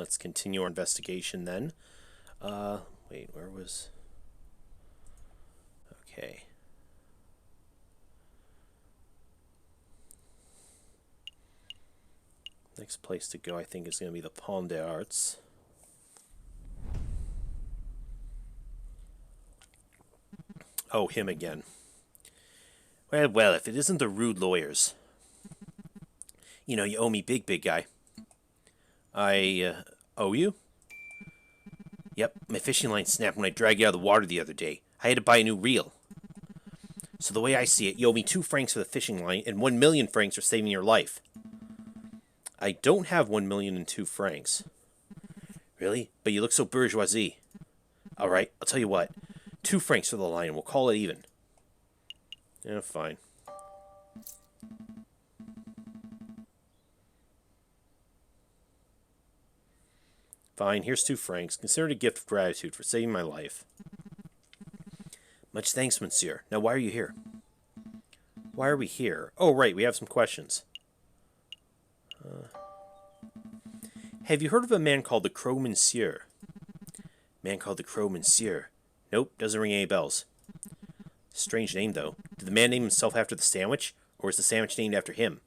let's continue our investigation then. Wait, where was... Okay. Next place to go, I think, is going to be the Pont des Arts. Oh, him again. Well, if it isn't the rude lawyers. You know, you owe me big guy. I, owe you? Yep, my fishing line snapped when I dragged you out of the water the other day. I had to buy a new reel. So the way I see it, you owe me 2 francs for the fishing line and 1,000,000 francs for saving your life. I don't have 1,000,002 francs. Really? But you look so bourgeoisie. Alright, I'll tell you what. 2 francs for the line and we'll call it even. Yeah, fine. Fine, here's 2 francs. Consider it a gift of gratitude for saving my life. Much thanks, monsieur. Now, why are you here? Why are we here? Oh, right, we have some questions. Have you heard of a man called the Crow Monsieur? Man called the Crow Monsieur? Nope, doesn't ring any bells. Strange name, though. Did the man name himself after the sandwich, or is the sandwich named after him?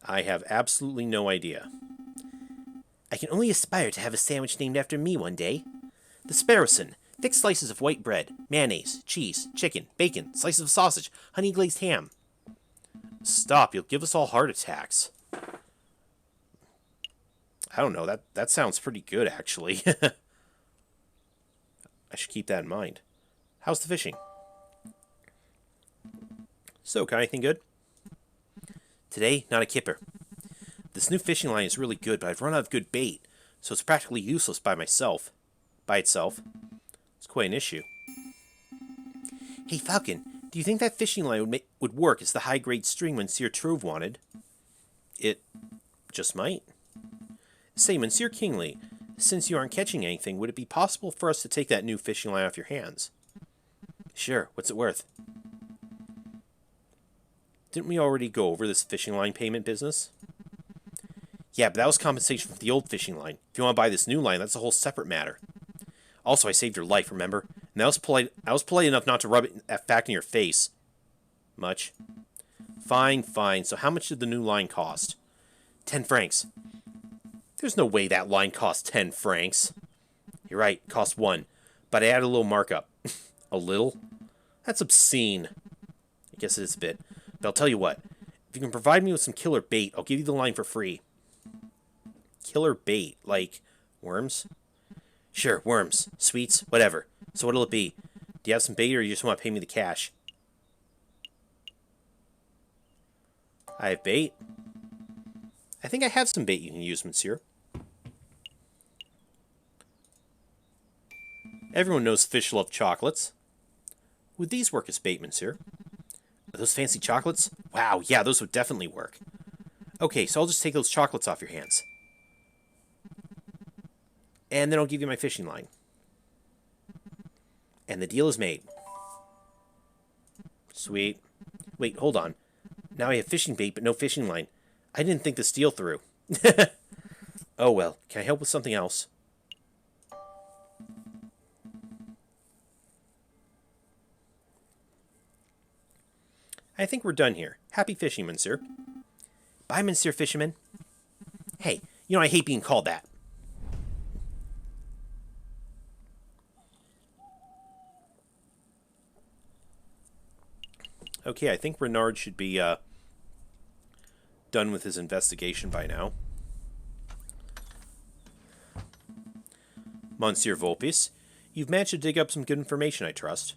I have absolutely no idea. I can only aspire to have a sandwich named after me one day. The Sparrowson. Thick slices of white bread, mayonnaise, cheese, chicken, bacon, slices of sausage, honey glazed ham. Stop, you'll give us all heart attacks. I don't know, that sounds pretty good, actually. I should keep that in mind. How's the fishing? So, got anything good? Today, not a kipper. This new fishing line is really good, but I've run out of good bait, so it's practically useless by itself. It's quite an issue. Hey, Falcon, do you think that fishing line would work as the high-grade string Monsieur Trove wanted? It just might. Say, Monsieur Kingley, since you aren't catching anything, would it be possible for us to take that new fishing line off your hands? Sure, what's it worth? Didn't we already go over this fishing line payment business? Yeah, but that was compensation for the old fishing line. If you want to buy this new line, that's a whole separate matter. Also, I saved your life, remember? And I was polite enough not to rub that fact in your face. Much? Fine. So how much did the new line cost? 10 francs. There's no way that line cost 10 francs. You're right, it cost 1. But I added a little markup. A little? That's obscene. I guess it is a bit. But I'll tell you what. If you can provide me with some killer bait, I'll give you the line for free. Killer bait? Like worms? Sure, worms, sweets, whatever. So what'll it be? Do you have some bait or you just want to pay me the cash? I have bait? I think I have some bait you can use, monsieur. Everyone knows fish love chocolates. Would these work as bait, monsieur? Are those fancy chocolates? Wow, yeah, those would definitely work. Okay, so I'll just take those chocolates off your hands. And then I'll give you my fishing line. And the deal is made. Sweet. Wait, hold on. Now I have fishing bait, but no fishing line. I didn't think this deal through. Oh well, can I help with something else? I think we're done here. Happy fishing, monsieur. Bye, monsieur fisherman. Hey, you know I hate being called that. Okay, I think Renard should be done with his investigation by now. Monsieur Vulpes, you've managed to dig up some good information, I trust.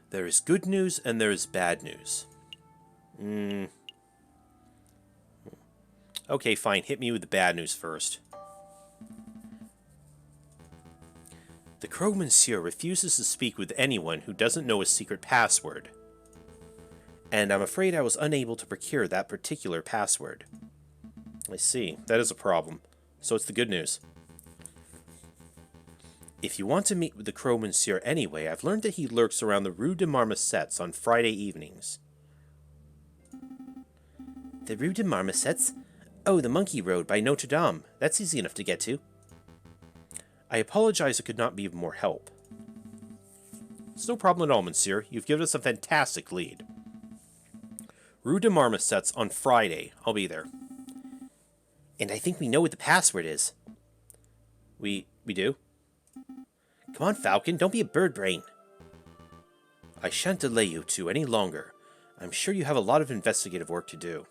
There is good news and there is bad news. Okay, fine. Hit me with the bad news first. The Crow Monsieur refuses to speak with anyone who doesn't know his secret password. And I'm afraid I was unable to procure that particular password. I see. That is a problem. So it's the good news. If you want to meet with the Crow Monsieur anyway, I've learned that he lurks around the Rue de Marmosets on Friday evenings. The Rue de Marmosets? Oh, the Monkey Road by Notre Dame. That's easy enough to get to. I apologize I could not be of more help. It's no problem at all, monsieur. You've given us a fantastic lead. Rue de Marmosets on Friday. I'll be there. And I think we know what the password is. We do? Come on, Falcon. Don't be a bird brain. I shan't delay you two any longer. I'm sure you have a lot of investigative work to do.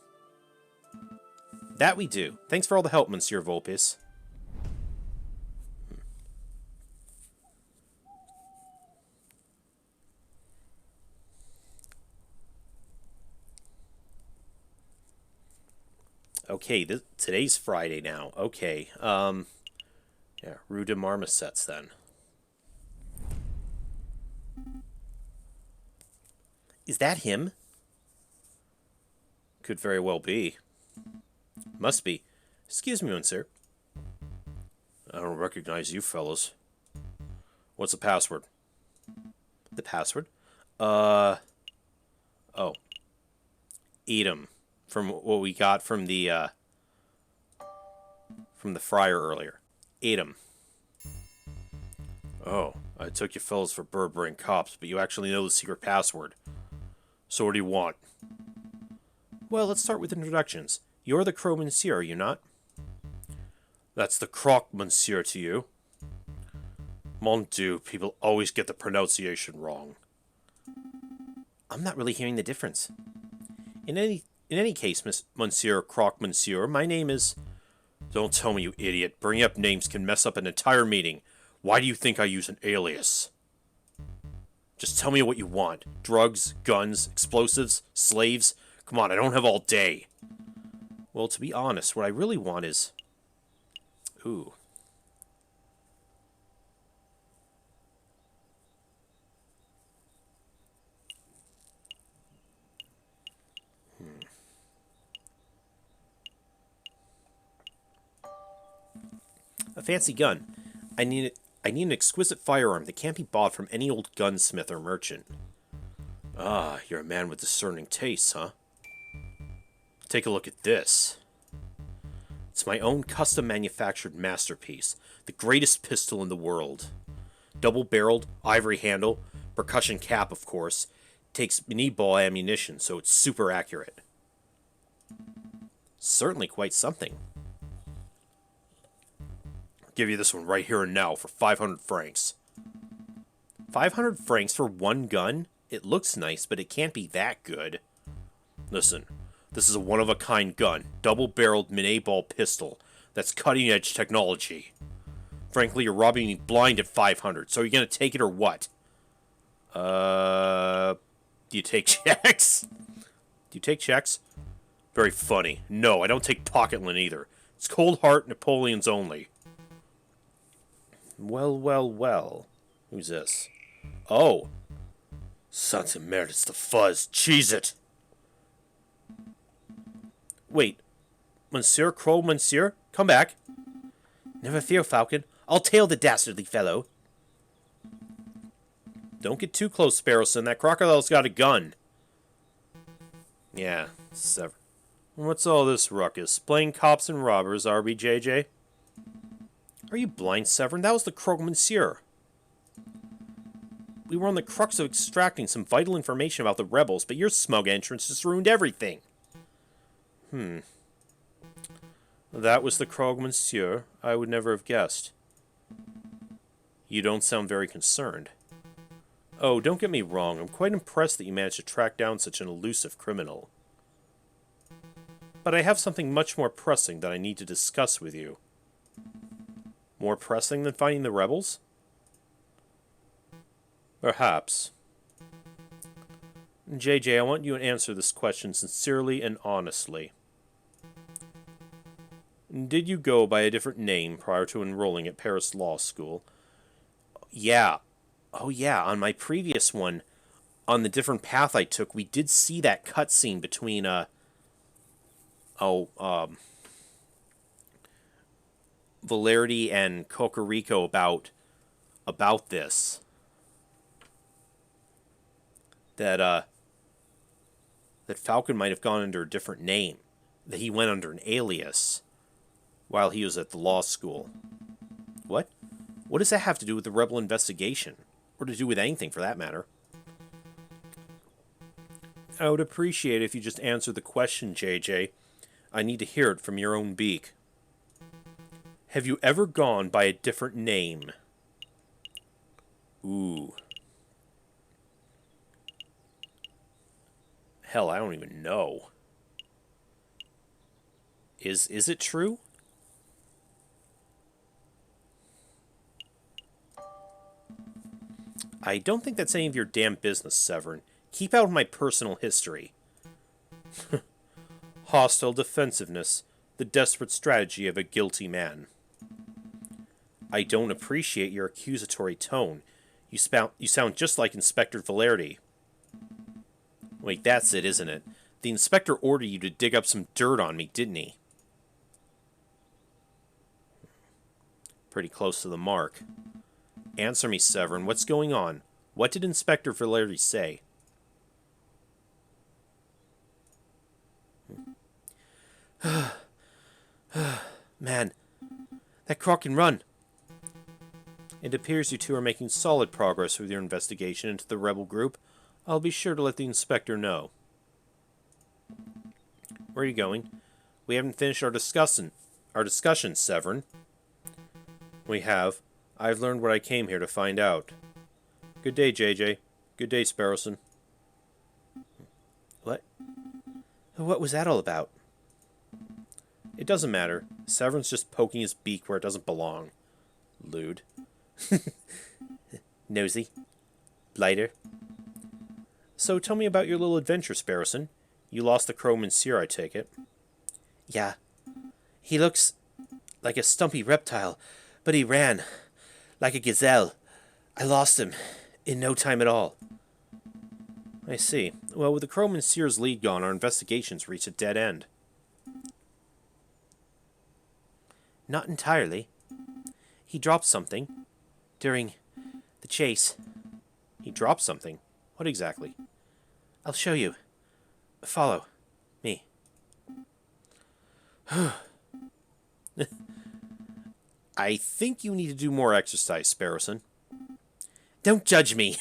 That we do. Thanks for all the help, Monsieur Vulpes. Okay, today's Friday now. Okay, yeah, Rue de Marmosets then. Is that him? Could very well be. Must be. Excuse me, monsieur. I don't recognize you fellows. What's the password? The password? Oh. Edom. From what we got from the friar earlier. Edom. Oh, I took you fellas for bird-brain cops, but you actually know the secret password. So what do you want? Well, let's start with introductions. You're the Crow Monsieur, are you not? That's the Croc Monsieur to you. Mon Dieu, people always get the pronunciation wrong. I'm not really hearing the difference. In any case, Monsieur Croc Monsieur, my name is... Don't tell me, you idiot. Bringing up names can mess up an entire meeting. Why do you think I use an alias? Just tell me what you want. Drugs, guns, explosives, slaves. Come on, I don't have all day. Well, to be honest, what I really want is... Ooh. A fancy gun. I need an exquisite firearm that can't be bought from any old gunsmith or merchant. Ah, you're a man with discerning tastes, huh? Take a look at this. It's my own custom-manufactured masterpiece, the greatest pistol in the world. Double-barreled, ivory handle, percussion cap, of course. Takes mini-ball ammunition, so it's super accurate. Certainly quite something. I'll give you this one right here and now for 500 francs. 500 francs for one gun? It looks nice, but it can't be that good. Listen, this is a one-of-a-kind gun, double-barreled mini-ball pistol. That's cutting-edge technology. Frankly, you're robbing me blind at 500, so are you gonna take it or what? Do you take checks? Do you take checks? Very funny. No, I don't take pocket lint either. It's cold heart Napoleon's only. Well, well, well. Who's this? Oh. Santa Merde, it's the fuzz. Cheese it. Wait. Monsieur Crow, Monsieur? Come back. Never fear, Falcon. I'll tail the dastardly fellow. Don't get too close, Sparrowson. That crocodile's got a gun. Yeah, Sever. What's all this ruckus? Playing cops and robbers, RBJJ? Are you blind, Severin? That was the Croque Monsieur. We were on the crux of extracting some vital information about the rebels, but your smug entrance just ruined everything. That was the Croque Monsieur. I would never have guessed. You don't sound very concerned. Oh, don't get me wrong. I'm quite impressed that you managed to track down such an elusive criminal. But I have something much more pressing that I need to discuss with you. More pressing than finding the rebels? Perhaps. JJ, I want you to answer this question sincerely and honestly. Did you go by a different name prior to enrolling at Paris Law School? Yeah. Oh yeah, on my previous one, on the different path I took, we did see that cutscene between, Valerity and Cocorico about this. That Falcon might have gone under a different name. that he went under an alias while he was at the law school. What? What does that have to do with the rebel investigation? Or to do with anything, for that matter? I would appreciate it if you just answered the question, JJ. I need to hear it from your own beak. Have you ever gone by a different name? Ooh. Hell, I don't even know. Is it true? I don't think that's any of your damn business, Severin. Keep out of my personal history. Hostile defensiveness, the desperate strategy of a guilty man. I don't appreciate your accusatory tone. You sound just like Inspector Valerdi. Wait, that's it, isn't it? The inspector ordered you to dig up some dirt on me, didn't he? Pretty close to the mark. Answer me, Severin. What's going on? What did Inspector Valerdi say? Man, that croc can run. It appears you two are making solid progress with your investigation into the rebel group. I'll be sure to let the inspector know. Where are you going? We haven't finished our discussion, Severin. We have. I've learned what I came here to find out. Good day, JJ. Good day, Sparrowson. What? What was that all about? It doesn't matter. Severin's just poking his beak where it doesn't belong. Lewd. Nosy. Blighter. So tell me about your little adventure, Sparrowson. You lost the Crow Monsieur, I take it. Yeah. He looks like a stumpy reptile, but he ran like a gazelle. I lost him in no time at all. I see. Well, with the Crow Monsieur's lead gone, our investigations reached a dead end. Not entirely. He dropped something during the chase. He dropped something? What exactly? I'll show you. Follow me. I think you need to do more exercise, Sparrowson. Don't judge me.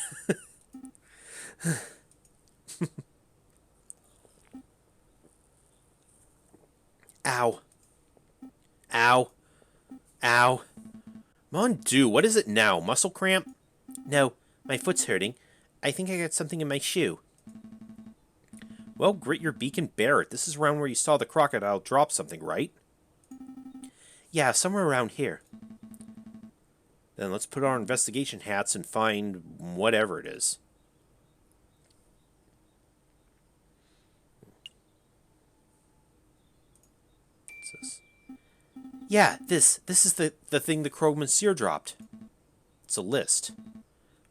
Ow. Ow. Ow. Mon Dieu, what is it now? Muscle cramp? No, my foot's hurting. I think I got something in my shoe. Well, grit your beak and bear it. This is around where you saw the crocodile drop something, right? Yeah, somewhere around here. Then let's put our investigation hats and find whatever it is. What's this? Yeah, this is the thing the Crow Monsieur dropped. It's a list.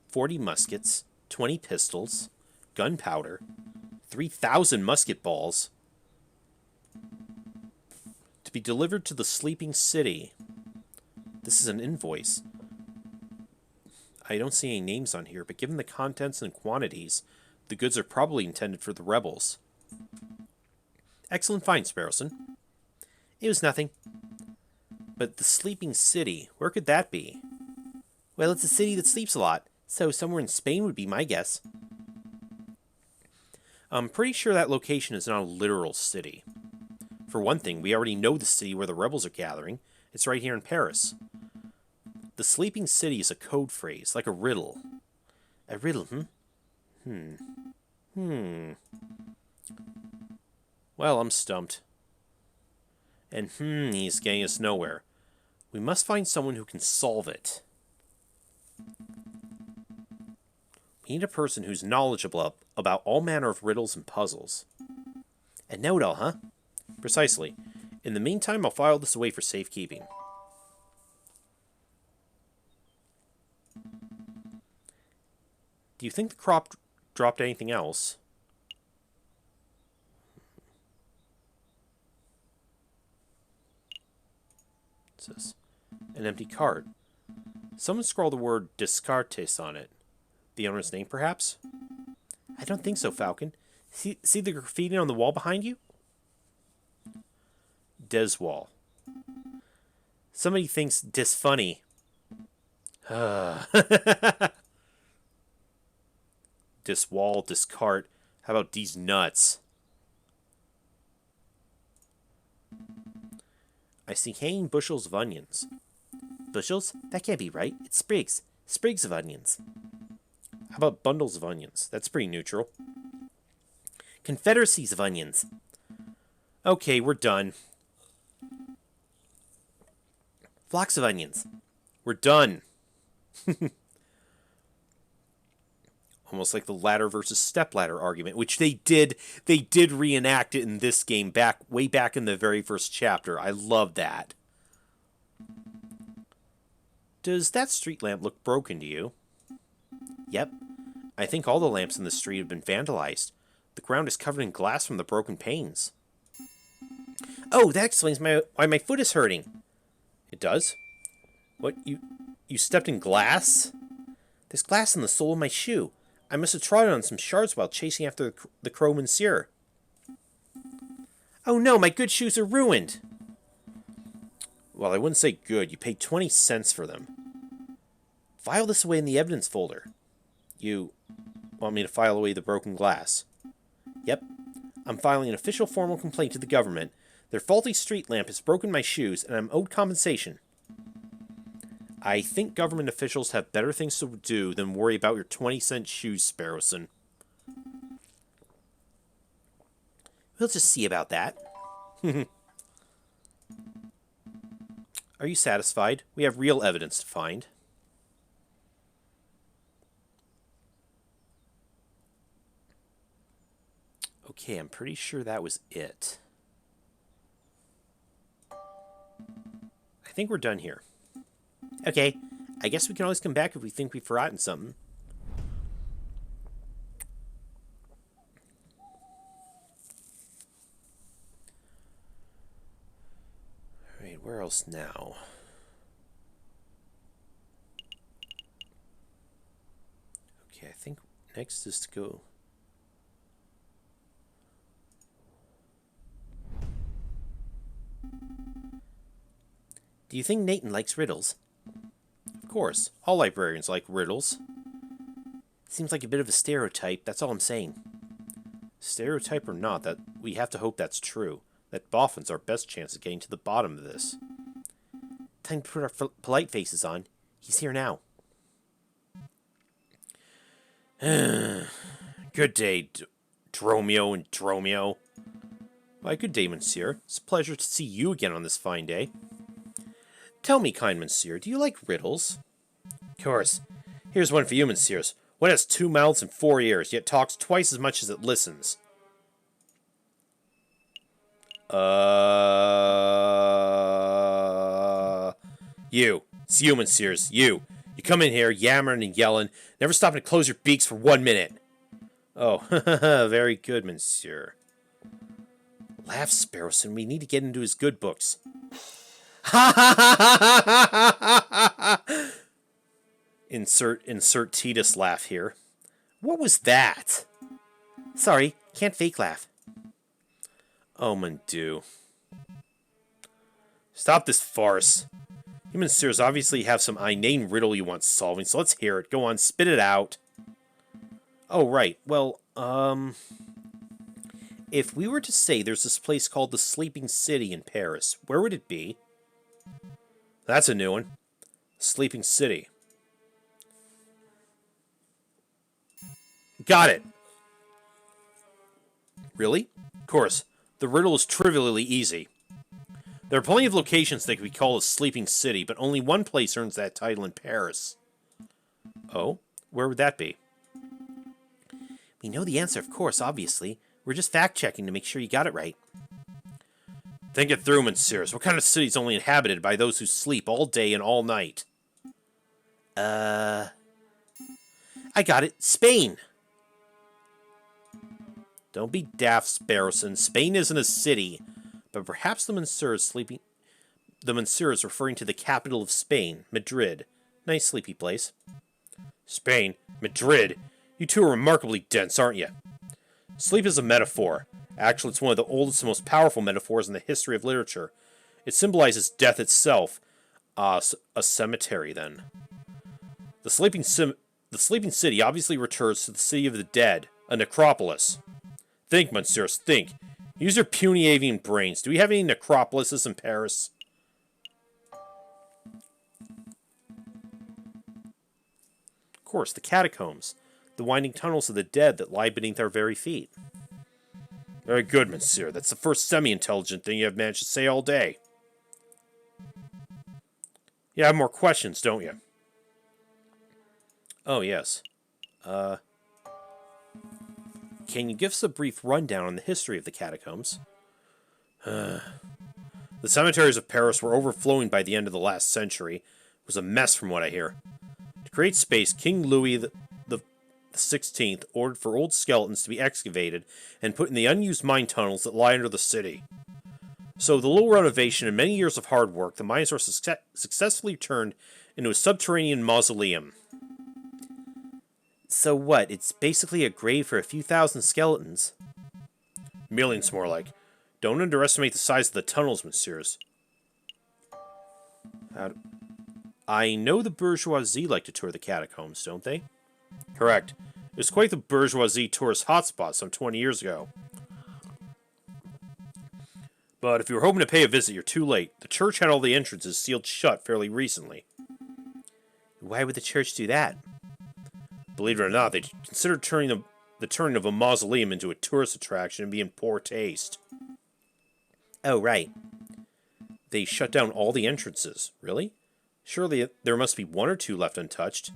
40 muskets, 20 pistols, gunpowder, 3,000 musket balls. To be delivered to the sleeping city. This is an invoice. I don't see any names on here, but given the contents and quantities, the goods are probably intended for the rebels. Excellent find, Sparrowson. It was nothing. But the sleeping city, where could that be? Well, it's a city that sleeps a lot, so somewhere in Spain would be my guess. I'm pretty sure that location is not a literal city. For one thing, we already know the city where the rebels are gathering. It's right here in Paris. The sleeping city is a code phrase, like a riddle. A riddle, Well, I'm stumped. And he's getting us nowhere. We must find someone who can solve it. We need a person who's knowledgeable about all manner of riddles and puzzles. A know-it-all, huh? Precisely. In the meantime, I'll file this away for safekeeping. Do you think the crop dropped anything else? What's this? An empty cart. Someone scrawled the word Descartes on it. The owner's name, perhaps? I don't think so, Falcon. See the graffiti on the wall behind you? Des wall. Somebody thinks dis funny. Dis wall, dis cart. How about these nuts? I see hanging bushels of onions. Bushels? That can't be right. It's sprigs. Sprigs of onions. How about bundles of onions? That's pretty neutral. Confederacies of onions. Okay, we're done. Flocks of onions. We're done. Almost like the ladder versus stepladder argument, which they did reenact it in this game way back in the very first chapter. I love that. Does that street lamp look broken to you? Yep. I think all the lamps in the street have been vandalized. The ground is covered in glass from the broken panes. Oh, that explains why my foot is hurting. It does? What, you stepped in glass? There's glass in the sole of my shoe. I must have trodden on some shards while chasing after the crow monsieur. Oh no, my good shoes are ruined. Well, I wouldn't say good. You paid 20 cents for them. File this away in the evidence folder. You want me to file away the broken glass? Yep. I'm filing an official formal complaint to the government. Their faulty street lamp has broken my shoes, and I'm owed compensation. I think government officials have better things to do than worry about your 20-cent shoes, Sparrowson. We'll just see about that. Are you satisfied? We have real evidence to find. Okay, I'm pretty sure that was it. I think we're done here. Okay, I guess we can always come back if we think we've forgotten something. Alright, where else now? Okay, I think next is to go... Do you think Nathan likes riddles? Of course. All librarians like riddles. Seems like a bit of a stereotype, that's all I'm saying. Stereotype or not, that we have to hope that's true. That Boffin's our best chance of getting to the bottom of this. Time to put our polite faces on. He's here now. Good day, Dromio and Dromio. Why, good day, monsieur. It's a pleasure to see you again on this fine day. Tell me, kind monsieur, do you like riddles? Of course. Here's one for you, messieurs. One has 2 mouths and 4 ears, yet talks twice as much as it listens. You. It's you, messieurs. You. You come in here, yammering and yelling, never stopping to close your beaks for 1 minute. Oh, very good, monsieur. Laugh, Sparrowson. We need to get into his good books. Insert Titus laugh here. What was that? Sorry, can't fake laugh. Oh, mon Dieu. Stop this farce. You messieurs obviously have some inane riddle you want solving, so let's hear it. Go on, spit it out. Oh, right. Well, if we were to say there's this place called the Sleeping City in Paris, where would it be? That's a new one. Sleeping City. Got it. Really? Of course. The riddle is trivially easy. There are plenty of locations that could be called a Sleeping City, but only one place earns that title in Paris. Oh? Where would that be? We know the answer, of course, obviously. We're just fact-checking to make sure you got it right. Think it through, messieurs. What kind of city is only inhabited by those who sleep all day and all night? I got it. Spain! Don't be daft, Sparrowson. Spain isn't a city, but perhaps the monsieur is sleeping... The monsieur is referring to the capital of Spain, Madrid. Nice sleepy place. Spain? Madrid? You two are remarkably dense, aren't you? Sleep is a metaphor. Actually, it's one of the oldest and most powerful metaphors in the history of literature. It symbolizes death itself. A cemetery, then. The sleeping city obviously refers to the city of the dead, a necropolis. Think, Monsieurs, think. Use your puny avian brains. Do we have any necropolises in Paris? Of course, the catacombs. The winding tunnels of the dead that lie beneath our very feet. Very good, Monsieur. That's the first semi-intelligent thing you have managed to say all day. You have more questions, don't you? Oh, yes. Can you give us a brief rundown on the history of the catacombs? The cemeteries of Paris were overflowing by the end of the last century. It was a mess from what I hear. To create space, King Louis the 16th ordered for old skeletons to be excavated and put in the unused mine tunnels that lie under the city. So, with a little renovation and many years of hard work, the mines were successfully turned into a subterranean mausoleum. So what, it's basically a grave for a few thousand skeletons? Millions, more like. Don't underestimate the size of the tunnels, Messieurs. I know the bourgeoisie like to tour the catacombs, don't they? Correct. It was quite the bourgeoisie tourist hotspot some 20 years ago. But if you were hoping to pay a visit, you're too late. The church had all the entrances sealed shut fairly recently. Why would the church do that? Believe it or not, they considered turning the turning of a mausoleum into a tourist attraction and be in poor taste. Oh, right. They shut down all the entrances. Really? Surely there must be one or two left untouched.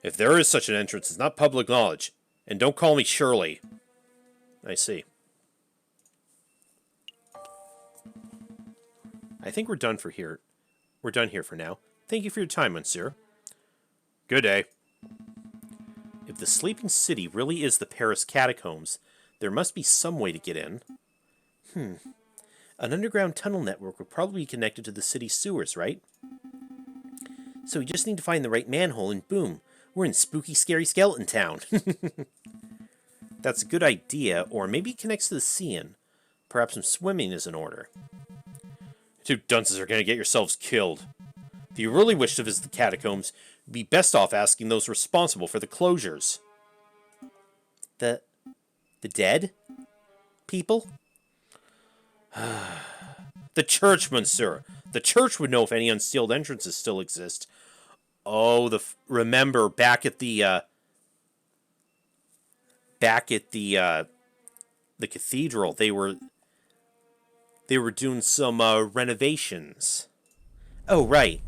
If there is such an entrance, it's not public knowledge. And don't call me Shirley. I see. I think we're done for here. We're done here for now. Thank you for your time, Monsieur. Good day. If the sleeping city really is the Paris catacombs, there must be some way to get in. An underground tunnel network would probably be connected to the city's sewers, right? So we just need to find the right manhole and boom, we're in spooky, scary skeleton town. That's a good idea, or maybe it connects to the Seine. Perhaps some swimming is in order. Two dunces are going to get yourselves killed. If you really wish to visit the catacombs, you'd be best off asking those responsible for the closures. The dead? People? The church, Monsieur. The church would know if any unsealed entrances still exist. Oh, remember back at the cathedral, they were doing some renovations. Oh, right.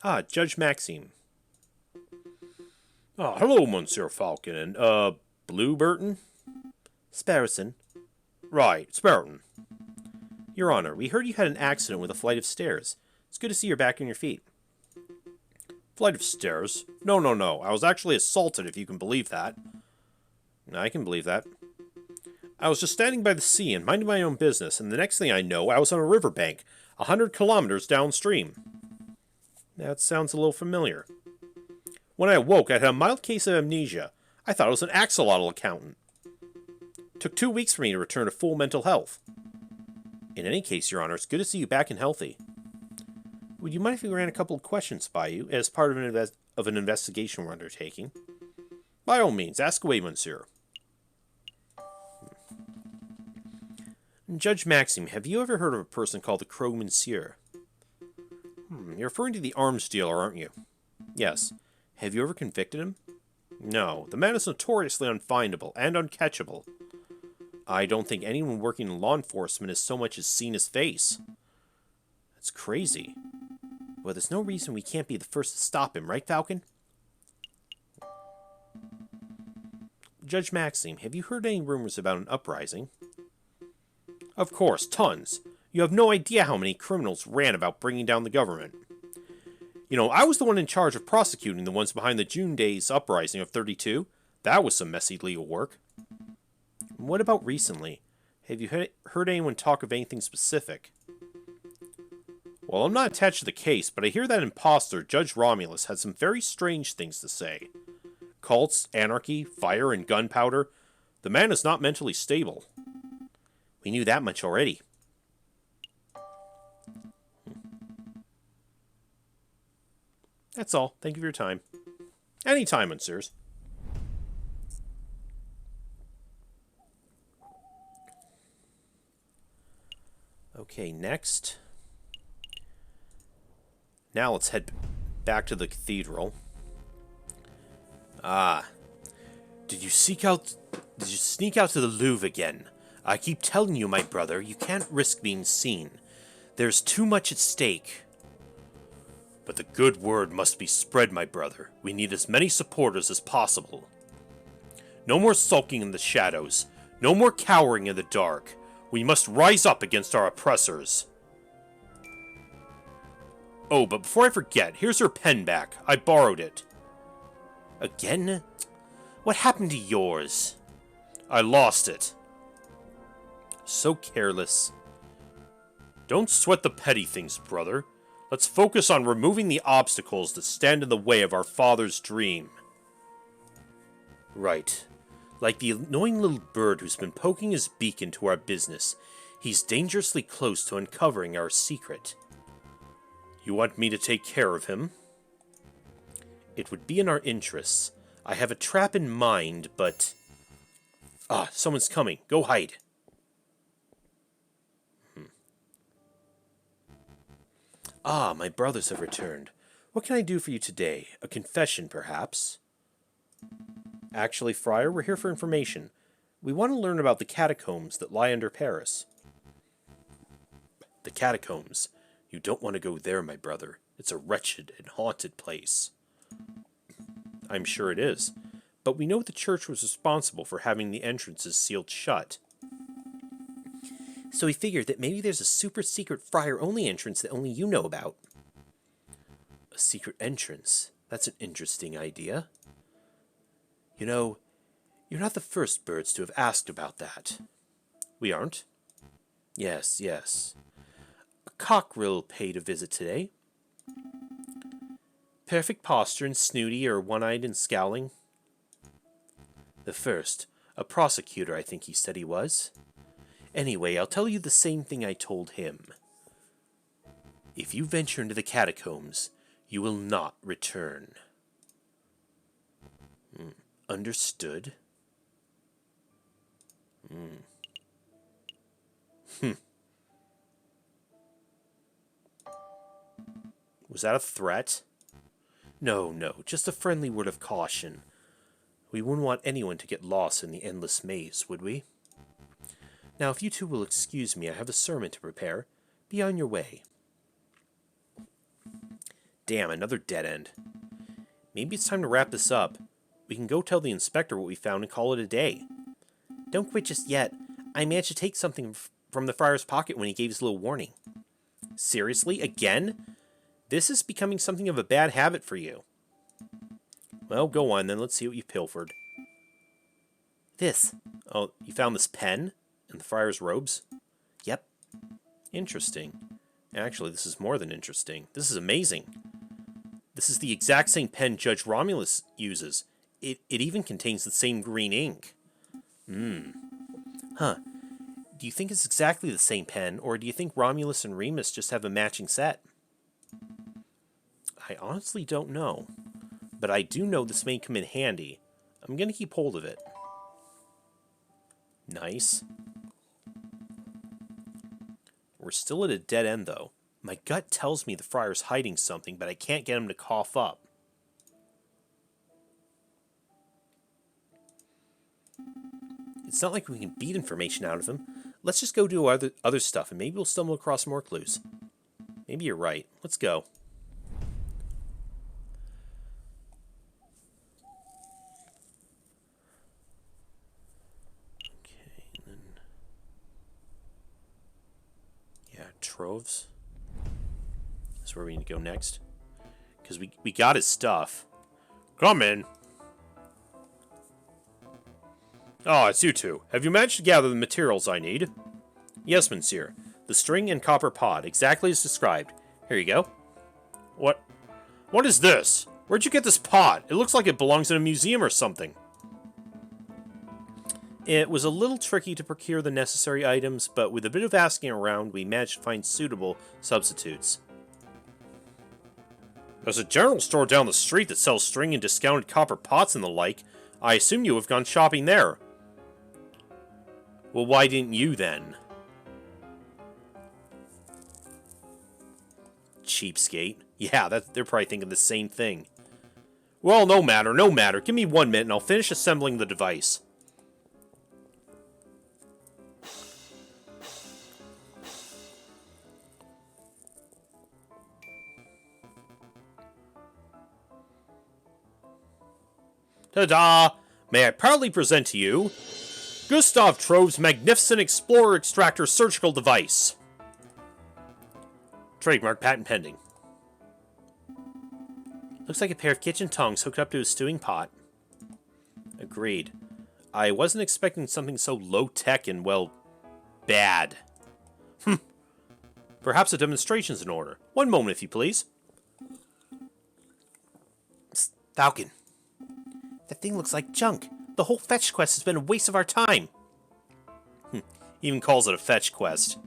Ah, Judge Maxime. Ah, hello, Monsieur Falcon, and, Blue Burton? Sparrowson. Right, Sparrow. Your Honor, we heard you had an accident with a flight of stairs. It's good to see you're back on your feet. Flight of stairs? No. I was actually assaulted, if you can believe that. I can believe that. I was just standing by the sea and minding my own business, and the next thing I know, I was on a riverbank, 100 kilometers downstream. That sounds a little familiar. When I awoke, I had a mild case of amnesia. I thought I was an axolotl accountant. It took 2 weeks for me to return to full mental health. In any case, Your Honor, it's good to see you back and healthy. Would you mind if we ran a couple of questions by you as part of an investigation we're undertaking? By all means, ask away, Monsieur. Judge Maxime, have you ever heard of a person called the Crow Monsieur? You're referring to the arms dealer, aren't you? Yes. Have you ever convicted him? No. The man is notoriously unfindable and uncatchable. I don't think anyone working in law enforcement has so much as seen his face. That's crazy. Well, there's no reason we can't be the first to stop him, right, Falcon? Judge Maxime, have you heard any rumors about an uprising? Of course, tons. You have no idea how many criminals ran about bringing down the government. You know, I was the one in charge of prosecuting the ones behind the June Days uprising of 32. That was some messy legal work. What about recently? Have you heard anyone talk of anything specific? Well, I'm not attached to the case, but I hear that imposter, Judge Romulus, had some very strange things to say. Cults, anarchy, fire, and gunpowder. The man is not mentally stable. We knew that much already. That's all. Thank you for your time. Any time, monsieurs. Okay, next. Now let's head back to the cathedral. Did you sneak out to the Louvre again? I keep telling you, my brother, you can't risk being seen. There's too much at stake. But the good word must be spread, my brother. We need as many supporters as possible. No more sulking in the shadows. No more cowering in the dark. We must rise up against our oppressors. Oh, but before I forget, here's your pen back. I borrowed it. Again? What happened to yours? I lost it. So careless. Don't sweat the petty things, brother. Let's focus on removing the obstacles that stand in the way of our father's dream. Right. Like the annoying little bird who's been poking his beak into our business. He's dangerously close to uncovering our secret. You want me to take care of him? It would be in our interests. I have a trap in mind, but... someone's coming. Go hide. My brothers have returned. What can I do for you today? A confession, perhaps? Actually, Friar, we're here for information. We want to learn about the catacombs that lie under Paris. The catacombs. You don't want to go there, my brother. It's a wretched and haunted place. I'm sure it is. But we know the church was responsible for having the entrances sealed shut. So we figured that maybe there's a super secret friar-only entrance that only you know about. A secret entrance? That's an interesting idea. You know, you're not the first birds to have asked about that. We aren't? Yes, yes. A cockerel paid a visit today. Perfect posture and snooty or one-eyed and scowling. The first. A prosecutor, I think he said he was. Anyway, I'll tell you the same thing I told him. If you venture into the catacombs, you will not return. Understood? Was that a threat? No, just a friendly word of caution. We wouldn't want anyone to get lost in the endless maze, would we? Now, if you two will excuse me, I have a sermon to prepare. Be on your way. Damn, another dead end. Maybe it's time to wrap this up. We can go tell the inspector what we found and call it a day. Don't quit just yet. I managed to take something from the friar's pocket when he gave his little warning. Seriously? Again? This is becoming something of a bad habit for you. Well, go on then. Let's see what you pilfered. This. Oh, you found this pen? In the friar's robes? Yep. Interesting. Actually, this is more than interesting. This is amazing. This is the exact same pen Judge Romulus uses. It even contains the same green ink. Huh. Do you think it's exactly the same pen, or do you think Romulus and Remus just have a matching set? I honestly don't know. But I do know this may come in handy. I'm gonna keep hold of it. Nice. We're still at a dead end, though. My gut tells me the friar's hiding something, but I can't get him to cough up. It's not like we can beat information out of him. Let's just go do other stuff, and maybe we'll stumble across more clues. Maybe you're right. Let's go. Troves. That's where we need to go next. Because we got his stuff. Come in. Ah, it's you two. Have you managed to gather the materials I need? Yes, monsieur. The string and copper pod, exactly as described. Here you go. What? What is this? Where'd you get this pod? It looks like it belongs in a museum or something. It was a little tricky to procure the necessary items, but with a bit of asking around, we managed to find suitable substitutes. There's a general store down the street that sells string and discounted copper pots and the like. I assume you have gone shopping there. Well, why didn't you then? Cheapskate. Yeah, they're probably thinking the same thing. Well, no matter, no matter. Give me 1 minute and I'll finish assembling the device. Ta-da! May I proudly present to you Gustav Trove's magnificent Explorer Extractor surgical device. Trademark patent pending. Looks like a pair of kitchen tongs hooked up to a stewing pot. Agreed. I wasn't expecting something so low-tech and, well, bad. Perhaps a demonstration's in order. 1 moment, if you please. Psst, Falcon. That thing looks like junk. The whole fetch quest has been a waste of our time. Even calls it a fetch quest.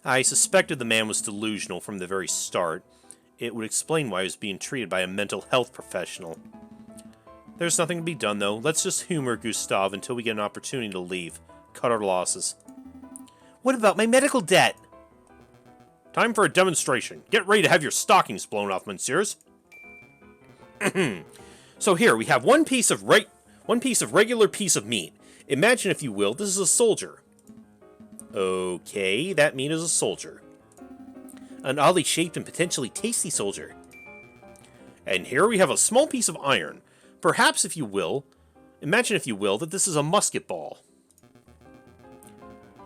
I suspected the man was delusional from the very start. It would explain why he was being treated by a mental health professional. There's nothing to be done, though. Let's just humor Gustav until we get an opportunity to leave. Cut our losses. What about my medical debt? Time for a demonstration. Get ready to have your stockings blown off, monsieurs. So here, we have one piece of regular piece of meat. Imagine, if you will, this is a soldier. Okay, that meat is a soldier. An oddly shaped and potentially tasty soldier. And here we have a small piece of iron. Perhaps, if you will, imagine, if you will, that this is a musket ball.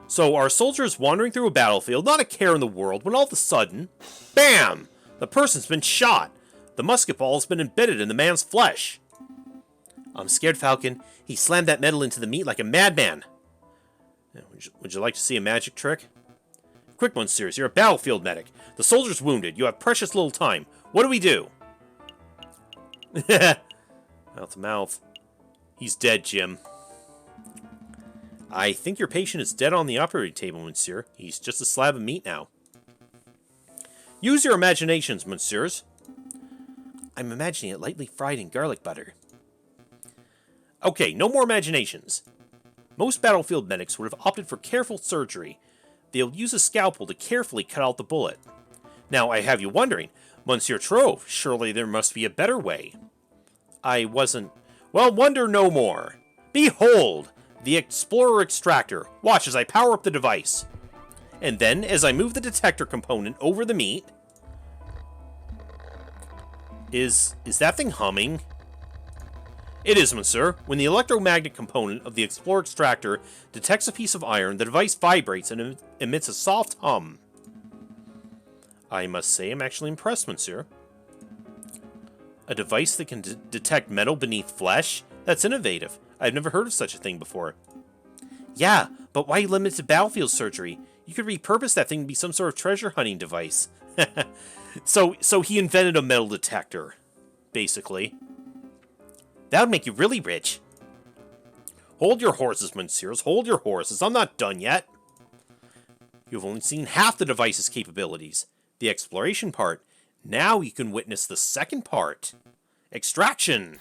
So our soldier is wandering through a battlefield, not a care in the world, when all of a sudden, BAM! The person's been shot. The musket ball has been embedded in the man's flesh. I'm scared, Falcon. He slammed that metal into the meat like a madman. Would you like to see a magic trick? Quick, monsieurs, you're a battlefield medic. The soldier's wounded. You have precious little time. What do we do? Mouth to mouth. He's dead, Jim. I think your patient is dead on the operating table, monsieur. He's just a slab of meat now. Use your imaginations, monsieurs. I'm imagining it lightly fried in garlic butter. Okay, no more imaginations. Most battlefield medics would have opted for careful surgery. They'll use a scalpel to carefully cut out the bullet. Now, I have you wondering, Monsieur Trove, surely there must be a better way. I wasn't... Well, wonder no more. Behold, the Explorer Extractor. Watch as I power up the device. And then, as I move the detector component over the meat... Is that thing humming? It is, monsieur. When the electromagnet component of the Explorer Extractor detects a piece of iron, the device vibrates and emits a soft hum. I must say I'm actually impressed, monsieur. A device that can detect metal beneath flesh? That's innovative. I've never heard of such a thing before. Yeah, but why limit it to battlefield surgery? You could repurpose that thing to be some sort of treasure hunting device. So he invented a metal detector, basically. That would make you really rich. Hold your horses, monsieurs. Hold your horses. I'm not done yet. You've only seen half the device's capabilities. The exploration part. Now you can witness the second part. Extraction.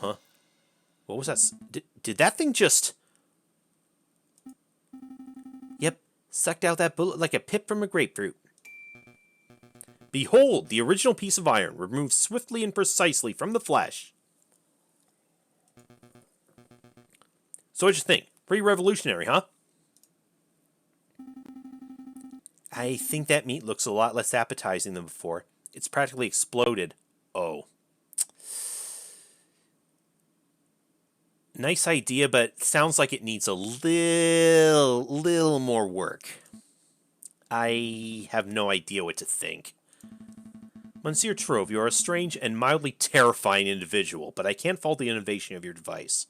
Huh? What was that? Did that thing just... Yep. Sucked out that bullet like a pip from a grapefruit. Behold, the original piece of iron, removed swiftly and precisely from the flesh. So what'd you think? Pretty revolutionary, huh? I think that meat looks a lot less appetizing than before. It's practically exploded. Oh. Nice idea, but sounds like it needs a little more work. I have no idea what to think. Monsieur Trove, you are a strange and mildly terrifying individual, but I can't fault the innovation of your device.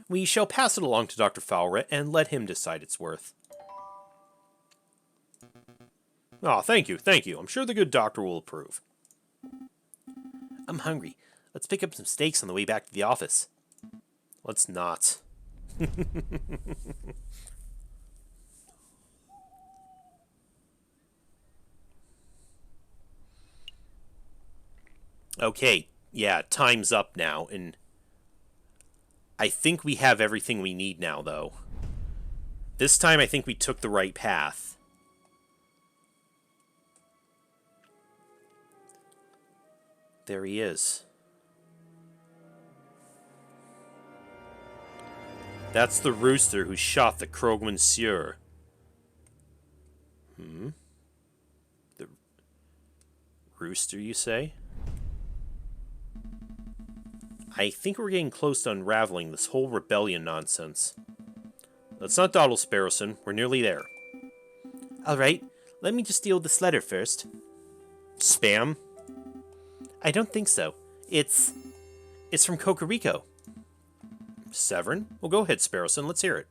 We shall pass it along to Dr. Fowlret and let him decide its worth. Ah, thank you, thank you. I'm sure the good doctor will approve. I'm hungry. Let's pick up some steaks on the way back to the office. Let's not. Okay, yeah, time's up now, and I think we have everything we need now, though. This time I think we took the right path. There he is. That's the rooster who shot the Krogman Sieur. The rooster, you say? I think we're getting close to unraveling this whole rebellion nonsense. Let's not dawdle, Sparrowson. We're nearly there. Alright, let me just deal with this letter first. Spam? I don't think so. It's from Cocorico. Severin? Well, go ahead, Sparrowson. Let's hear it.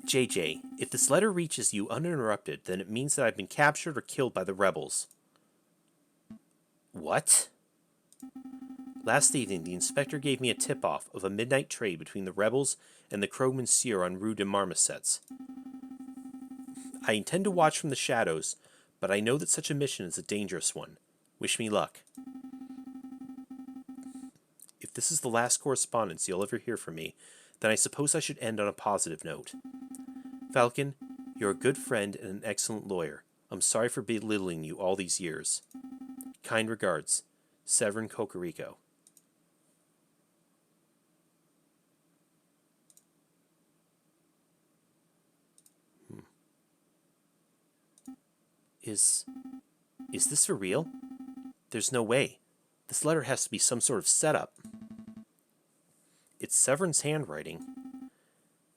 JJ, if this letter reaches you uninterrupted, then it means that I've been captured or killed by the rebels. What? Last evening, the inspector gave me a tip-off of a midnight trade between the rebels and the Krogman Sieur on Rue de Marmosets. I intend to watch from the shadows, but I know that such a mission is a dangerous one. Wish me luck. If this is the last correspondence you'll ever hear from me, then I suppose I should end on a positive note. Falcon, you're a good friend and an excellent lawyer. I'm sorry for belittling you all these years. Kind regards, Severin Cocorico. Is this for real? There's no way. This letter has to be some sort of setup. It's Severin's handwriting.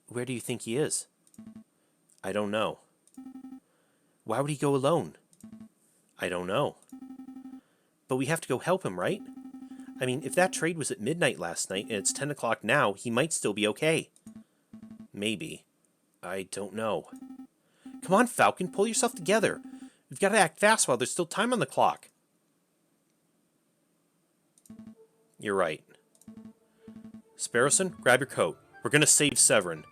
Where do you think he is? I don't know. Why would he go alone? I don't know. But we have to go help him, right? I mean, if that trade was at midnight last night and it's 10 o'clock now, he might still be okay. Maybe. I don't know. Come on, Falcon, pull yourself together. We've got to act fast while there's still time on the clock. You're right. Sparrowson, grab your coat. We're going to save Severin.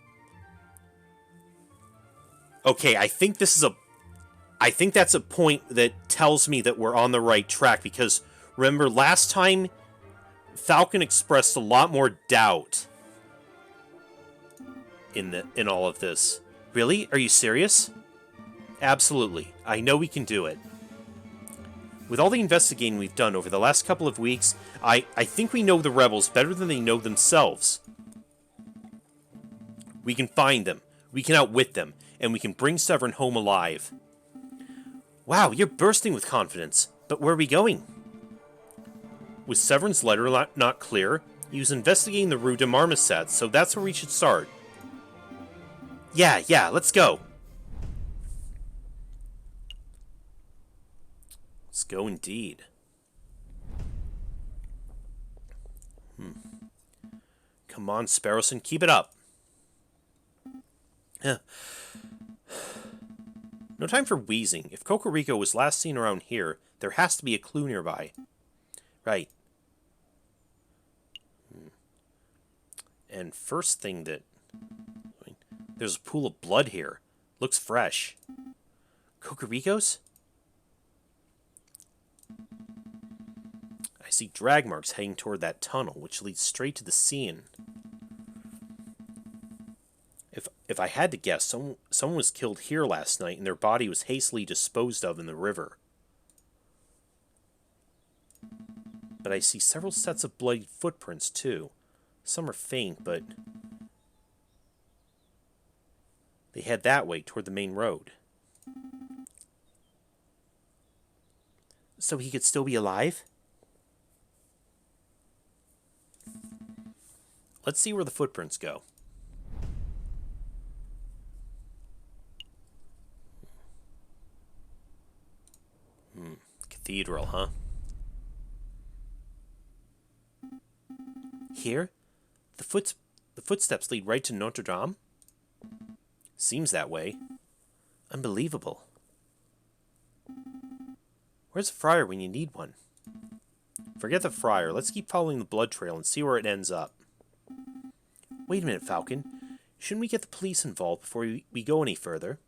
Okay, I think that's a point that tells me that we're on the right track, because remember last time Falcon expressed a lot more doubt in all of this. Really? Are you serious? Absolutely. I know we can do it. With all the investigating we've done over the last couple of weeks, I think we know the rebels better than they know themselves. We can find them, we can outwit them, and we can bring Severin home alive. Wow, you're bursting with confidence. But where are we going? Was Severin's letter not clear? He was investigating the Rue de Marmosets, so that's where we should start. Yeah, let's go. Let's go indeed. Come on, Sparrowson, keep it up. No time for wheezing. If Cocorico was last seen around here, there has to be a clue nearby. Right. And first thing that... there's a pool of blood here. Looks fresh. Cocorico's? I see drag marks heading toward that tunnel, which leads straight to the sea. And if I had to guess, someone was killed here last night, and their body was hastily disposed of in the river. But I see several sets of bloody footprints, too. Some are faint, but they head that way, toward the main road. So he could still be alive? Let's see where the footprints go. cathedral, huh? Here? The footsteps lead right to Notre Dame? Seems that way. Unbelievable. Where's a friar when you need one? Forget the friar. Let's keep following the blood trail and see where it ends up. Wait a minute, Falcon. Shouldn't we get the police involved before we go any further?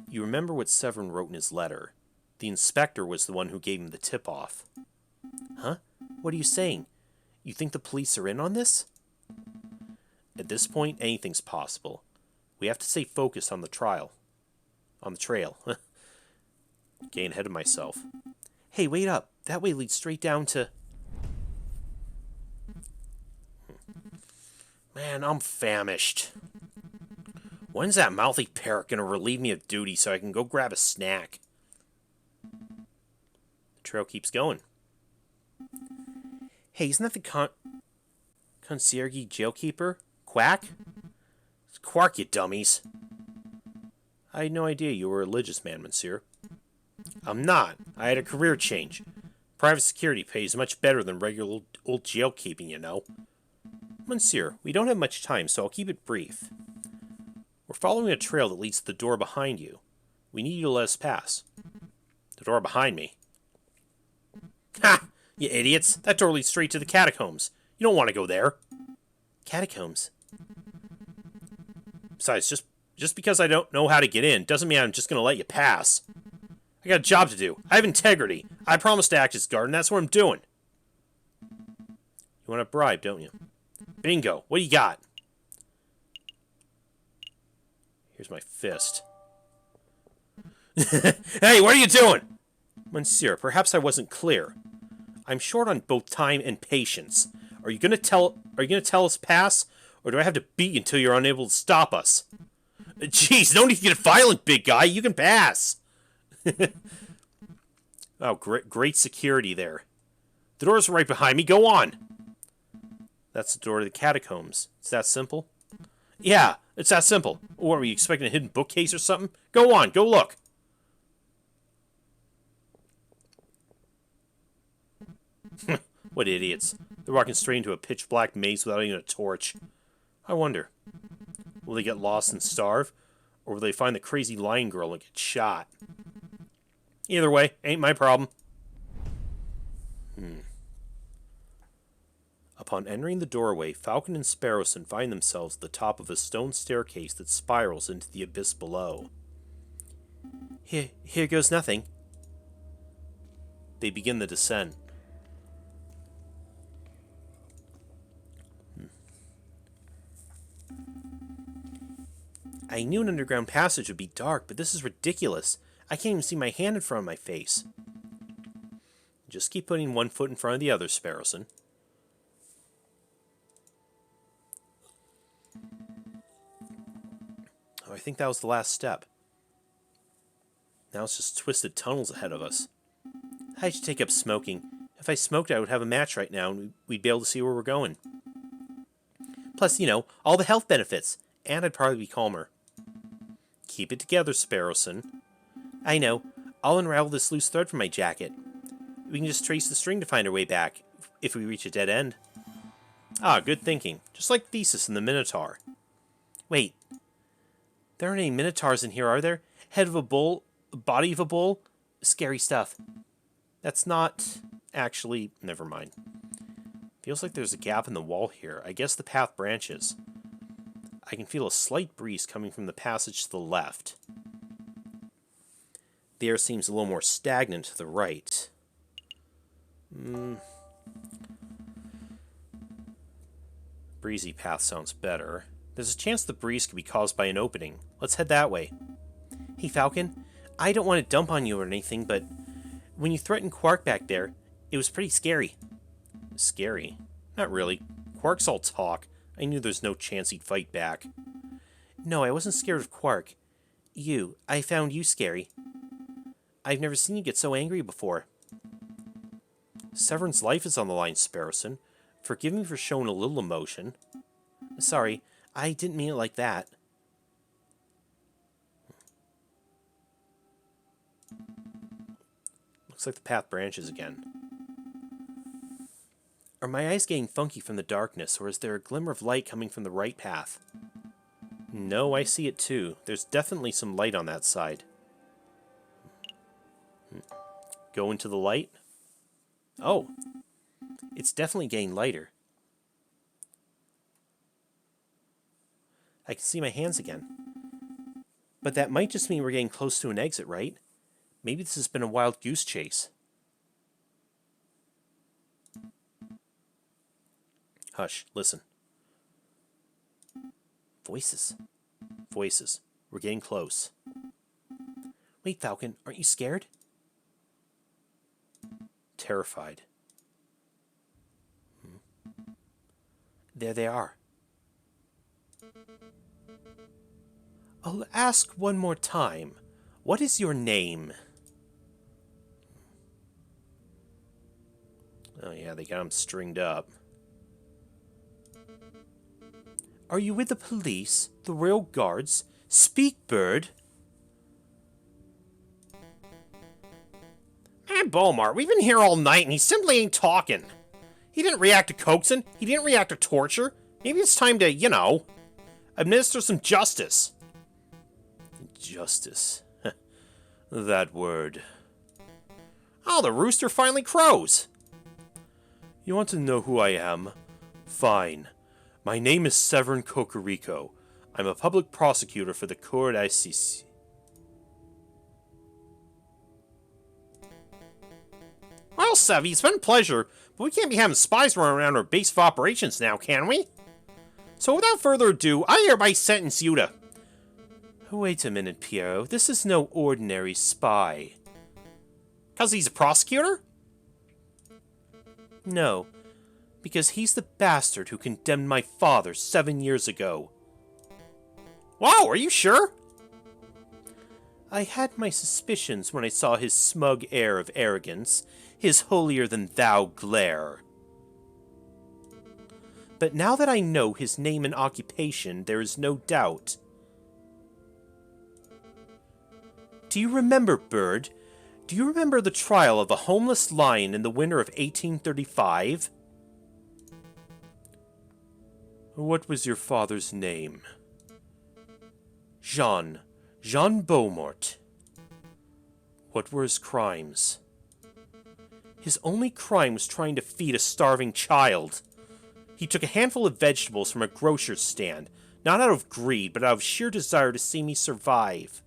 You remember what Severin wrote in his letter. The inspector was the one who gave him the tip-off. Huh? What are you saying? You think the police are in on this? At this point, anything's possible. We have to stay focused on the trial. On the trail. Getting ahead of myself. Hey, wait up. That way leads straight down to... Man, I'm famished. When's that mouthy parrot gonna relieve me of duty so I can go grab a snack? The trail keeps going. Hey, isn't that the concierge jailkeeper? Quack? It's Quark, you dummies. I had no idea you were a religious man, monsieur. I'm not. I had a career change. Private security pays much better than regular old jail keeping, you know. Monsieur, we don't have much time, so I'll keep it brief. We're following a trail that leads to the door behind you. We need you to let us pass. The door behind me? Ha! You idiots! That door leads straight to the catacombs. You don't want to go there. Catacombs? Besides, just because I don't know how to get in doesn't mean I'm just going to let you pass. I got a job to do. I have integrity. I promised to act as guard, and that's what I'm doing. You want a bribe, don't you? Bingo. What do you got? Here's my fist. Hey, what are you doing? Monsieur, perhaps I wasn't clear. I'm short on both time and patience. Are you gonna tell us pass, or do I have to beat you until you're unable to stop us? Jeez, no need to get violent, big guy. You can pass. Oh, great security there. The door's right behind me. Go on. That's the door to the catacombs. It's that simple? Yeah, it's that simple. Or are we expecting a hidden bookcase or something? Go on, go look. What idiots. They're walking straight into a pitch-black maze without even a torch. I wonder, will they get lost and starve? Or will they find the crazy lion girl and get shot? Either way, ain't my problem. Upon entering the doorway, Falcon and Sparrowson find themselves at the top of a stone staircase that spirals into the abyss below. Here goes nothing. They begin the descent. I knew an underground passage would be dark, but this is ridiculous. I can't even see my hand in front of my face. Just keep putting one foot in front of the other, Sparrowson. Oh, I think that was the last step. Now it's just twisted tunnels ahead of us. I should take up smoking. If I smoked, I would have a match right now, and we'd be able to see where we're going. Plus, you know, all the health benefits. And I'd probably be calmer. Keep it together, Sparrowson. I know. I'll unravel this loose thread from my jacket. We can just trace the string to find our way back, if we reach a dead end. Ah, good thinking. Just like Theseus and the Minotaur. Wait. There aren't any Minotaurs in here, are there? Head of a bull? Body of a bull? Scary stuff. That's not... Actually, never mind. Feels like there's a gap in the wall here. I guess the path branches. I can feel a slight breeze coming from the passage to the left. The air seems a little more stagnant to the right. Breezy path sounds better. There's a chance the breeze could be caused by an opening. Let's head that way. Hey, Falcon. I don't want to dump on you or anything, but when you threatened Quark back there, it was pretty scary. Scary? Not really. Quark's all talk. I knew there's no chance he'd fight back. No, I wasn't scared of Quark. I found you scary. I've never seen you get so angry before. Severin's life is on the line, Sparrowson. Forgive me for showing a little emotion. Sorry, I didn't mean it like that. Looks like the path branches again. Are my eyes getting funky from the darkness, or is there a glimmer of light coming from the right path? No, I see it too. There's definitely some light on that side. Go into the light? Oh, it's definitely getting lighter. I can see my hands again. But that might just mean we're getting close to an exit, right? Maybe this has been a wild goose chase. Hush, listen. Voices. Voices. We're getting close. Wait, Falcon, aren't you scared? Terrified. There they are. I'll ask one more time. What is your name? Oh yeah, they got him stringed up. Are you with the police? The royal guards? Speak, bird! Man, Beaumont, we've been here all night and he simply ain't talking. He didn't react to coaxing. He didn't react to torture. Maybe it's time to, you know, administer some justice. Justice. That word. Oh, the rooster finally crows. You want to know who I am? Fine. My name is Severin Cocorico. I'm a public prosecutor for the Cour d'Assises. Well, Sevy, it's been a pleasure, but we can't be having spies running around our base of operations now, can we? So without further ado, I hereby sentence you to... Wait a minute, Piero. This is no ordinary spy. 'Cause he's a prosecutor? No, because he's the bastard who condemned my father 7 years ago. Wow, are you sure? I had my suspicions when I saw his smug air of arrogance, his holier-than-thou glare. But now that I know his name and occupation, there is no doubt. Do you remember, Bird? Do you remember the trial of the homeless lion in the winter of 1835? What was your father's name? Jean Beaumont. What were his crimes? His only crime was trying to feed a starving child. He took a handful of vegetables from a grocer's stand, not out of greed, but out of sheer desire to see me survive.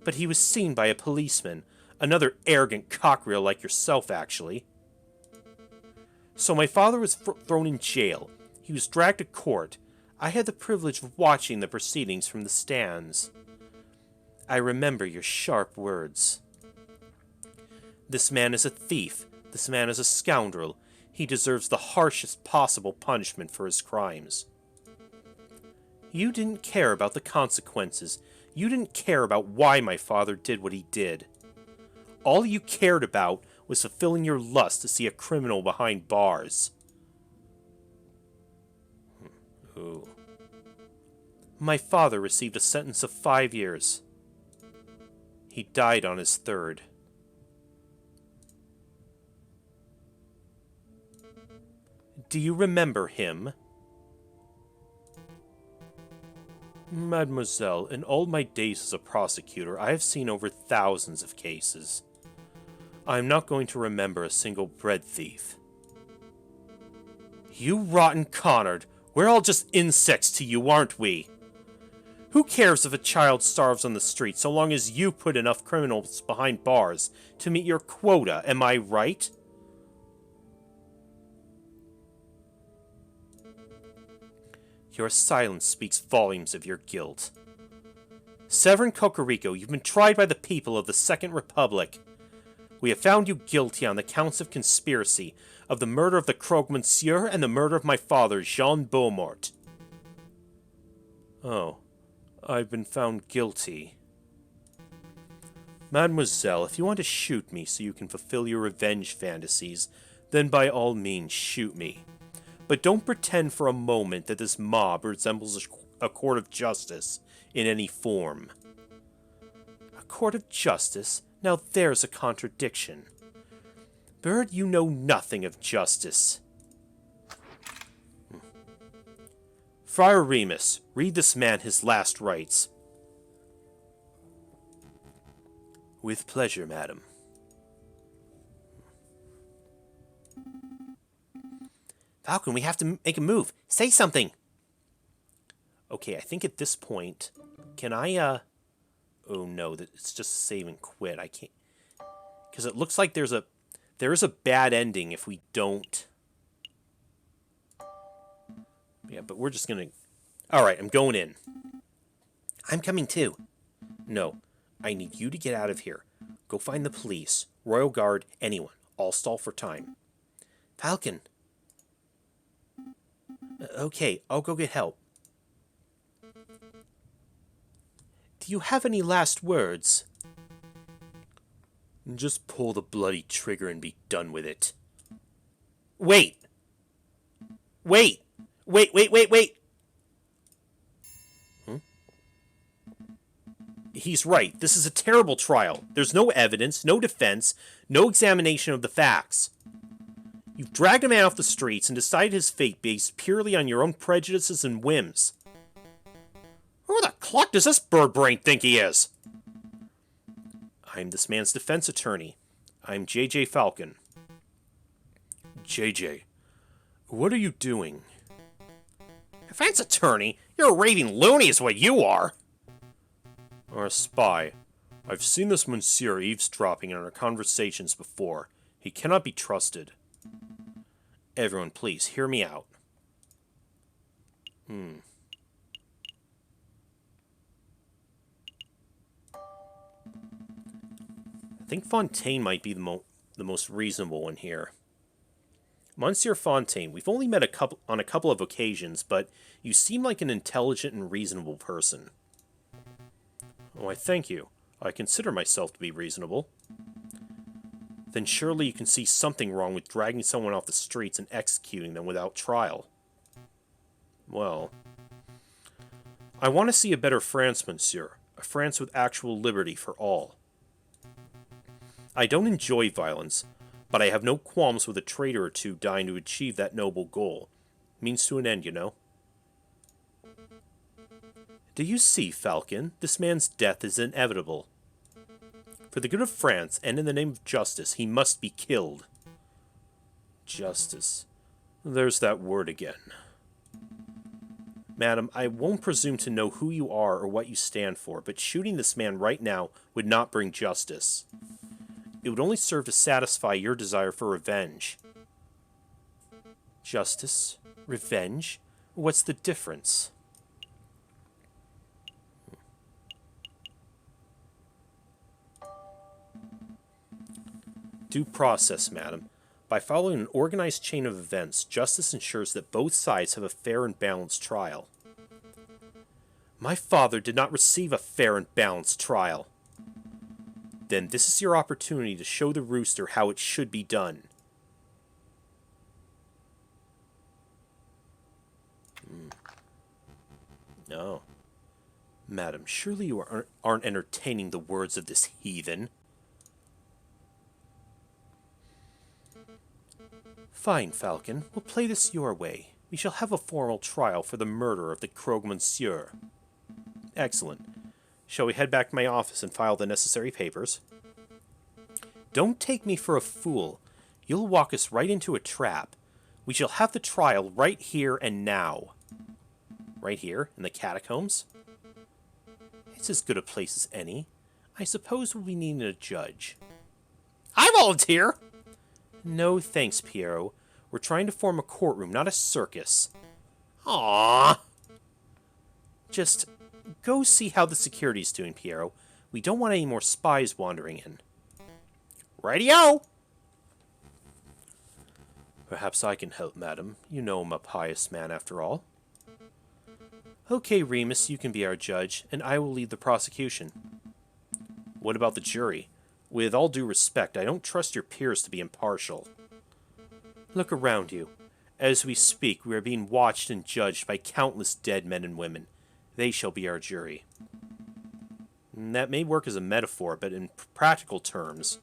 But he was seen by a policeman, another arrogant cockreel like yourself, actually. So my father was thrown in jail. He was dragged to court. I had the privilege of watching the proceedings from the stands. I remember your sharp words. This man is a thief. This man is a scoundrel. He deserves the harshest possible punishment for his crimes. You didn't care about the consequences. You didn't care about why my father did what he did. All you cared about was fulfilling your lust to see a criminal behind bars. Ooh. My father received a sentence of 5 years. He died on his third. Do you remember him? Mademoiselle, in all my days as a prosecutor, I have seen over thousands of cases. I am not going to remember a single bread thief. You rotten Connard! We're all just insects to you, aren't we? Who cares if a child starves on the street so long as you put enough criminals behind bars to meet your quota, am I right? Your silence speaks volumes of your guilt. Severin Cocorico, you've been tried by the people of the Second Republic. We have found you guilty on the counts of conspiracy, of the murder of the Croque Monsieur, and the murder of my father, Jean Beaumont. Oh, I've been found guilty. Mademoiselle, if you want to shoot me so you can fulfill your revenge fantasies, then by all means shoot me. But don't pretend for a moment that this mob resembles a court of justice in any form. A court of justice? Now there's a contradiction. Bird, you know nothing of justice. Friar Remus, read this man his last rites. With pleasure, madam. Falcon, we have to make a move. Say something. Okay, I think at this point, can I, oh no, it's just save and quit. I can't, because it looks like there is a bad ending if we don't. Yeah, but we're just gonna, alright, I'm going in. I'm coming too. No, I need you to get out of here. Go find the police, Royal Guard, anyone. I'll stall for time. Falcon. Okay, I'll go get help. Do you have any last words? Just pull the bloody trigger and be done with it. Wait! Wait! Wait! He's right. This is a terrible trial. There's no evidence, no defense, no examination of the facts. You've dragged a man off the streets and decided his fate based purely on your own prejudices and whims. Who the cluck does this bird brain think he is? I'm this man's defense attorney. I'm J.J. Falcon. J.J., what are you doing? Defense attorney? You're a raving loony is what you are. Or a spy. I've seen this monsieur eavesdropping in our conversations before. He cannot be trusted. Everyone, please, hear me out. I think Fontaine might be the most reasonable one here. Monsieur Fontaine, we've only met on a couple of occasions, but you seem like an intelligent and reasonable person. Oh, I thank you. I consider myself to be reasonable. Then surely you can see something wrong with dragging someone off the streets and executing them without trial. Well, I want to see a better France, monsieur. A France with actual liberty for all. I don't enjoy violence, but I have no qualms with a traitor or two dying to achieve that noble goal. Means to an end, you know. Do you see, Falcon? This man's death is inevitable. For the good of France, and in the name of justice, he must be killed. Justice. There's that word again. Madam, I won't presume to know who you are or what you stand for, but shooting this man right now would not bring justice. It would only serve to satisfy your desire for revenge. Justice? Revenge? What's the difference? Due process, madam. By following an organized chain of events, justice ensures that both sides have a fair and balanced trial. My father did not receive a fair and balanced trial. Then this is your opportunity to show the rooster how it should be done. No. Madam, surely you aren't entertaining the words of this heathen. Fine, Falcon. We'll play this your way. We shall have a formal trial for the murder of the Croque Monsieur. Excellent. Shall we head back to my office and file the necessary papers? Don't take me for a fool. You'll walk us right into a trap. We shall have the trial right here and now. Right here, in the catacombs? It's as good a place as any. I suppose we'll be needing a judge. I volunteer! No thanks, Pierrot. We're trying to form a courtroom, not a circus. Aww. Just go see how the security's doing, Pierrot. We don't want any more spies wandering in. Rightio! Perhaps I can help, madam. You know I'm a pious man, after all. Okay, Remus, you can be our judge, and I will lead the prosecution. What about the jury? With all due respect, I don't trust your peers to be impartial. Look around you. As we speak, we are being watched and judged by countless dead men and women. They shall be our jury. And that may work as a metaphor, but in practical terms...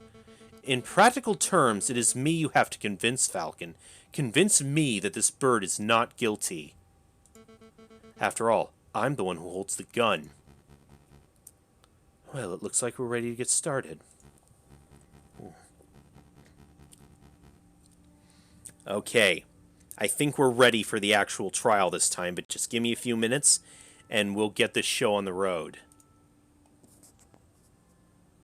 In practical terms, it is me you have to convince, Falcon. Convince me that this bird is not guilty. After all, I'm the one who holds the gun. Well, it looks like we're ready to get started. Okay. I think we're ready for the actual trial this time, but just give me a few minutes, and we'll get this show on the road.